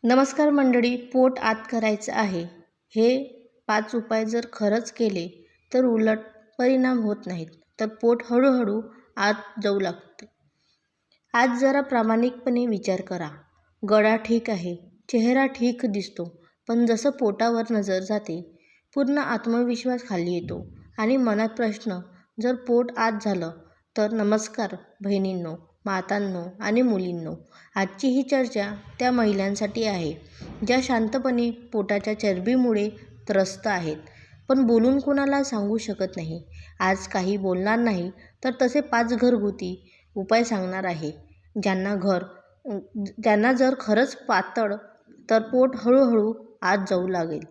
नमस्कार मंडळी, पोट आत करायचं आहे. हे 5 उपाय जर खरंच केले तर उलट परिणाम होत नाहीत, तर पोट हळूहळू आत जाऊ लागते. आज जरा प्रामाणिकपणे विचार करा. गळा ठीक आहे, चेहरा ठीक दिसतो, पण जसं पोटावर नजर जाते, पूर्ण आत्मविश्वास खाली येतो आणि मनात प्रश्न, जर पोट आत झालं तर? नमस्कार बहिणींनो, मातांनो आणि मुलींनो, आजची ही चर्चा त्या महिलांसाठी आहे ज्या शांतपणे पोटाच्या चरबीमुळे त्रस्त आहेत, पण बोलून कोणाला सांगू शकत नाही. आज काही बोलणार नाही, तर तसे 5 घरगुती उपाय सांगणार आहे, ज्यांना जर खरंच पातळ तर पोट हळूहळू आत जाऊ लागेल.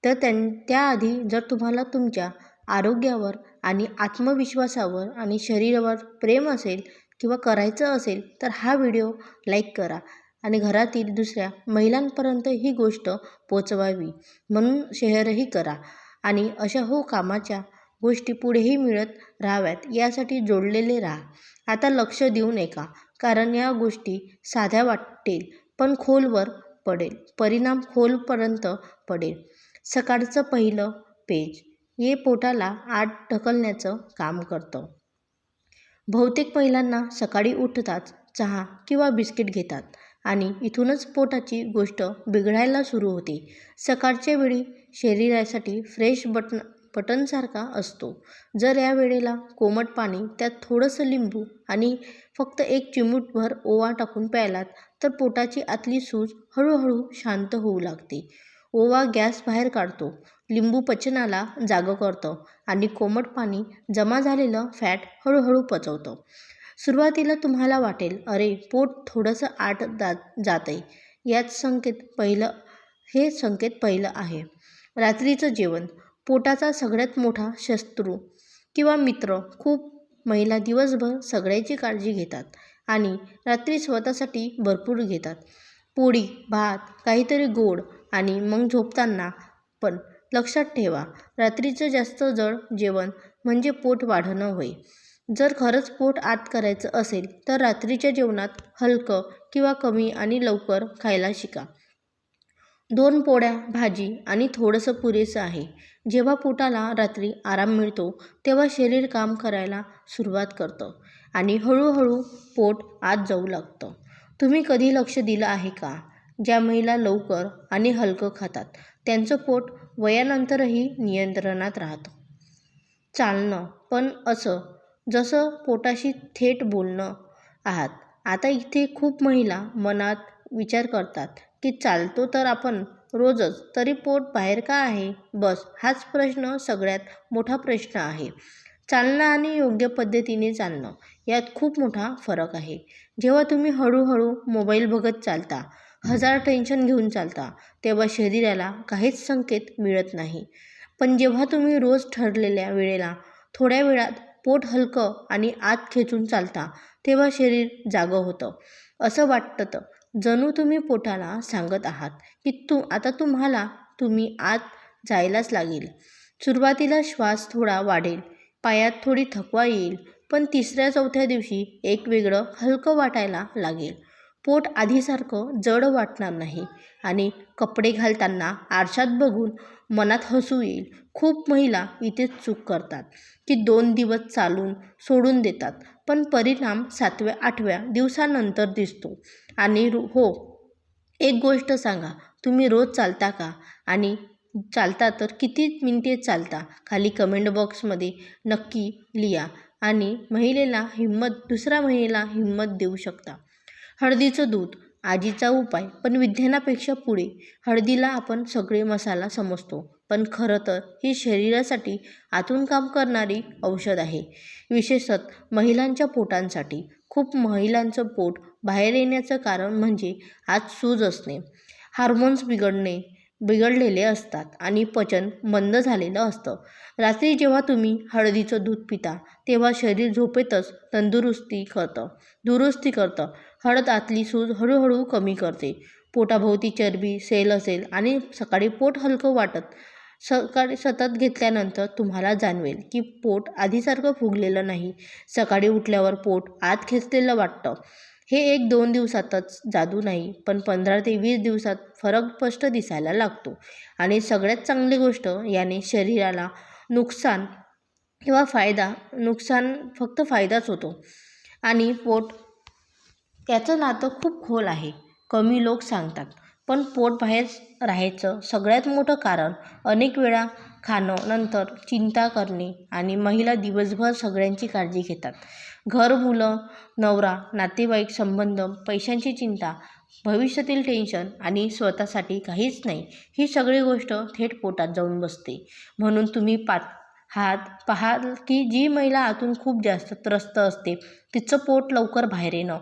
तर त्याआधी जर तुम्हाला तुमच्या आरोग्यावर आणि आत्मविश्वासावर आणि शरीरावर प्रेम असेल किंवा करायचं असेल तर हा व्हिडिओ लाईक करा आणि घरातील दुसऱ्या महिलांपर्यंत ही गोष्ट पोचवावी म्हणून शेअरही करा आणि अशा कामाच्या गोष्टी पुढेही मिळत राहाव्यात यासाठी जोडलेले राहा. आता लक्ष देऊन ऐका, कारण या गोष्टी साध्या वाटेल पण खोलवर पडेल, परिणाम खोलपर्यंत पडेल. सकाळचं पहिलं पेज हे पोटाला आत ढकलण्याचं काम करतं. बहुतेक महिलांना सकाळी उठताच चहा किंवा बिस्किट घेतात आणि इथूनच पोटाची गोष्ट बिघडायला सुरू होते. सकाळच्या वेळी शरीरासाठी फ्रेश बटनसारखा असतो. जर या वेळेला कोमट पाणी, त्यात थोडंसं लिंबू आणि फक्त 1 चिमूटभर ओवा टाकून प्यायलात तर पोटाची आतली सूज हळूहळू शांत होऊ लागते. ओवा गॅस बाहेर काढतो, लिंबू पचनाला जागं करतं आणि कोमट पाणी जमा झालेलं फॅट हळूहळू पचवतं. सुरुवातीला तुम्हाला वाटेल, अरे पोट थोडंसं आत जातंय. हे संकेत पहिलं आहे. रात्रीचं जेवण पोटाचा सगळ्यात मोठा शत्रू किंवा मित्र. खूप महिला दिवसभर सगळ्याची काळजी घेतात आणि रात्री स्वतःसाठी भरपूर घेतात. पोळी, भात, काहीतरी गोड आणि मग झोपताना. पण लक्षात ठेवा, रात्रीचं जास्त जड जेवण म्हणजे पोट वाढणं होय. जर खरंच पोट आत करायचं असेल तर रात्रीच्या जेवणात हलकं किंवा कमी आणि लवकर खायला शिका. 2 पोळ्या, भाजी आणि थोडंसं पुरेसं आहे. जेव्हा पोटाला रात्री आराम मिळतो तेव्हा शरीर काम करायला सुरुवात करतं आणि हळूहळू पोट आत जाऊ लागतं. तुम्ही कधी लक्ष दिलं आहे का, ज्या महिला लवकर आणि हलकं खातात त्यांचं पोट वयानंतरही नियंत्रणात राहतं? चालणं, पण असं जसं पोटाशी थेट बोलणं आहात. आता इथे खूप महिला मनात विचार करतात की चालतो तर आपण रोजच, तरी पोट बाहेर का आहे? बस हाच प्रश्न सगळ्यात मोठा प्रश्न आहे. चालणं आणि योग्य पद्धतीने चालणं यात खूप मोठा फरक आहे. जेव्हा तुम्ही हळूहळू मोबाईल बघत चालता, 1000 टेन्शन घेऊन चालता, तेव्हा शरीराला काहीच संकेत मिळत नाही. पण जेव्हा तुम्ही रोज ठरलेल्या वेळेला थोड्या वेळात पोट हलकं आणि आत खेचून चालता तेव्हा शरीर जागं होतं. असं वाटतं जणू तुम्ही पोटाला सांगत आहात की आता तुम्ही आत जायलाच लागेल. सुरुवातीला श्वास थोडा वाढेल, पायात थोडी थकवा येईल, पण 3-4 दिवशी एक वेगळं हलकं वाटायला लागेल. पोट आधीसारखं जड वाटणार नाही आणि कपडे घालताना आरशात बघून मनात हसू येईल. खूप महिला इथेच चूक करतात की 2 दिवस चालून सोडून देतात, पण परिणाम 7व्या-8व्या दिवसानंतर दिसतो. आणि एक गोष्ट सांगा, तुम्ही रोज चालता का? आणि चालता तर किती मिनिटे चालता? खाली कमेंट बॉक्समध्ये नक्की लिहा आणि दुसऱ्या महिलेला हिंमत देऊ शकता. हळदीचं दूध, आजीचा उपाय पण विज्ञानापेक्षा पुढे. हळदीला आपण सगळे मसाला समजतो, पण खरं तर ही शरीरासाठी आतून काम करणारी औषध आहे, विशेषतः महिलांच्या पोटांसाठी. खूप महिलांचं पोट बाहेर येण्याचं कारण म्हणजे आत सूज असणे, हार्मोन्स बिघडलेले असतात आणि पचन मंद झालेलं असतं. रात्री जेव्हा तुम्ही हळदीचं दूध पिता तेव्हा शरीर झोपेतच दुरुस्ती करतं. हळद आतली सूज हळूहळू कमी करते. पोटाभोवती चरबी सेल असेल आणि सकाळी पोट हलकं वाटत सकाळी सतत घेतल्यानंतर तुम्हाला जाणवेल की पोट आधीसारखं फुगलेलं नाही. सकाळी उठल्यावर पोट आत खेचलेलं वाटतं. हे 1-2 दिवसातच जादू नाही, पण 15 ते 20 दिवसात फरक स्पष्ट दिसायला लागतो. आणि सगळ्यात चांगली गोष्ट, याने शरीराला नुकसान किंवा नुकसान फक्त फायदाच होतो. आणि पोट याचं नातं खूप खोल आहे. कमी लोक सांगतात. पण पोट बाहेर राहायचं सगळ्यात मोठं कारण अनेक वेळा खाणं, नंतर चिंता करणे आणि महिला दिवसभर सगळ्यांची काळजी घेतात. घर, मुलं, नवरा, नातेवाईक, संबंध, पैशांची चिंता, भविष्यातील टेन्शन आणि स्वतःसाठी काहीच नाही. ही सगळी गोष्ट थेट पोटात जाऊन बसते. म्हणून तुम्ही पाहाल की जी महिला आतून खूप जास्त त्रस्त असते, तिचं पोट लवकर बाहेर येणं,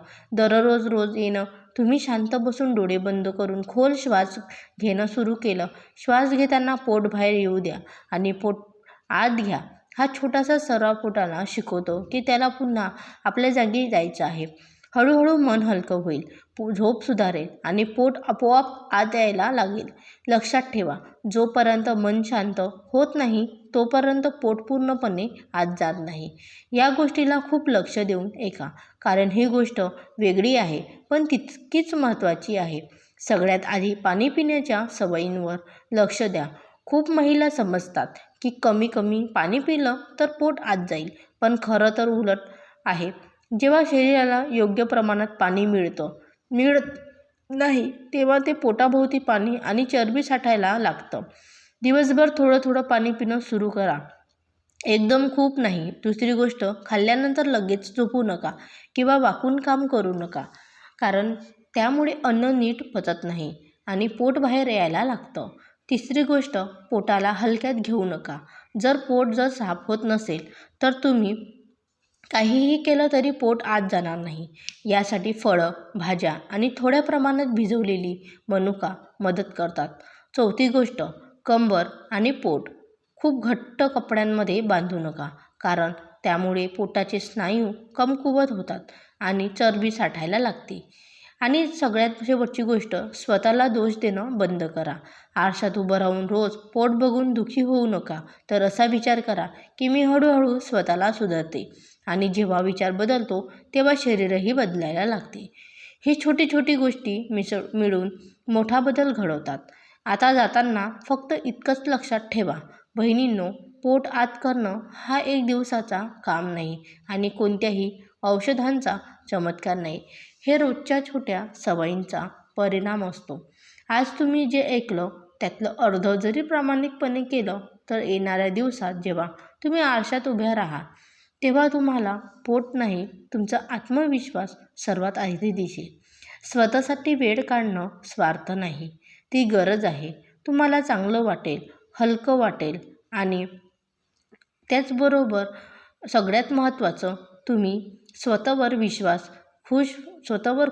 रोज येणं. तुम्ही शांत बसून डोळे बंद करून खोल श्वास घेणं सुरू केलं. श्वास घेताना पोट बाहेर येऊ द्या आणि पोट आत घ्या. हा छोटासा सराव पोटाला शिकवतो की त्याला पुन्हा आपल्या जागी जायचं आहे. हळूहळू मन हलकं होईल, झोप सुधारेल आणि पोट आपोआप आत यायला लागेल. लक्षात ठेवा, जोपर्यंत मन शांत होत नाही तोपर्यंत पोट पूर्णपणे आत जात नाही. या गोष्टीला खूप लक्ष देऊन ऐका, कारण ही गोष्ट वेगळी आहे पण तितकीच महत्त्वाची आहे. सगळ्यात आधी पाणी पिण्याच्या सवयींवर लक्ष द्या. खूप महिला समजतात की कमी पाणी पिलं तर पोट आत जाईल, पण खरं तर उलट आहे. जेव्हा शरीराला योग्य प्रमाणात पाणी मिळत नाही तेव्हा ते पोटाभोवती पाणी आणि चरबी साठायला लागतं. दिवसभर थोडं पाणी पिणं सुरू करा, एकदम खूप नाही. दुसरी गोष्ट, खाल्ल्यानंतर लगेच झोपू नका किंवा वाकून काम करू नका, कारण त्यामुळे अन्न नीट पचत नाही आणि पोट बाहेर यायला लागतं. तिसरी गोष्ट, पोटाला हलक्यात घेऊ नका. जर पोट साफ होत नसेल तर तुम्ही काहीही केलं तरी पोट आत जाणार नाही. यासाठी फळं, भाज्या आणि थोड्या प्रमाणात भिजवलेली मनुका मदत करतात. चौथी गोष्ट, कंबर आणि पोट खूप घट्ट कपड्यांमध्ये बांधू नका, कारण त्यामुळे पोटाचे स्नायू कमकुवत होतात आणि चरबी साठायला लागते. आणि सगळ्यात शेवटची गोष्ट, स्वतःला दोष देणं बंद करा. आरशात उभं राहून रोज पोट बघून दुःखी होऊ नका, तर असा विचार करा की मी हळूहळू स्वतःला सुधारते. आणि जेव्हा विचार बदलतो तेव्हा शरीरही बदलायला लागते. ही छोटी गोष्टी मिळून मोठा बदल घडवतात. आता जाताना फक्त इतकंच लक्षात ठेवा, बहिणींनो, पोट आत करणं हा 1 दिवसाचा काम नाही आणि कोणत्याही औषधांचा चमत्कार नाही. हे रोजच्या छोट्या सवयींचा परिणाम असतो. आज तुम्ही जे ऐकलं त्यातलं अर्धं जरी प्रामाणिकपणे केलं तर येणाऱ्या दिवसात जेव्हा तुम्ही आरशात उभ्या राहाल तेव्हा तुम्हाला पोट नाही, तुमचा आत्मविश्वास सर्वात आधी दिसेल. स्वतःसाठी वेळ काढणं स्वार्थ नाही, ती गरज आहे. तुम्हाला चांगलं वाटेल, हलकं वाटेल आणि त्याचबरोबर सगळ्यात महत्त्वाचं, तुम्ही स्वतःवर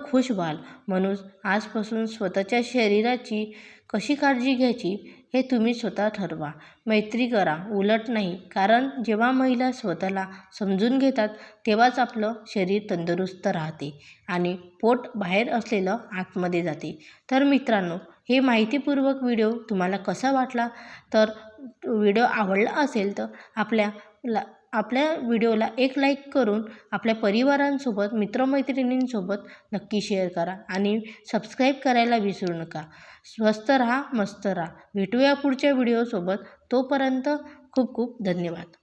खुश व्हाल. म्हणून आजपासून स्वतःच्या शरीराची कशी काळजी घ्यायची हे तुम्ही स्वतः ठरवा. मैत्री करा, उलट नाही. कारण जेव्हा महिला स्वतःला समजून घेतात तेव्हाच आपलं शरीर तंदुरुस्त राहते आणि पोट बाहेर असलेलं आतमध्ये जाते. तर मित्रांनो, हे माहितीपूर्वक व्हिडिओ तुम्हाला कसा वाटला? तर व्हिडिओ आवडला असेल तर आपल्या व्हिडिओला एक लाईक करून आपल्या परिवारांसोबत, मित्रमैत्रिणींसोबत नक्की शेअर करा आणि सबस्क्राईब करायला विसरू नका. स्वस्थ राहा, मस्त राहा. भेटूया पुढच्या व्हिडिओसोबत. तोपर्यंत खूप खूप धन्यवाद.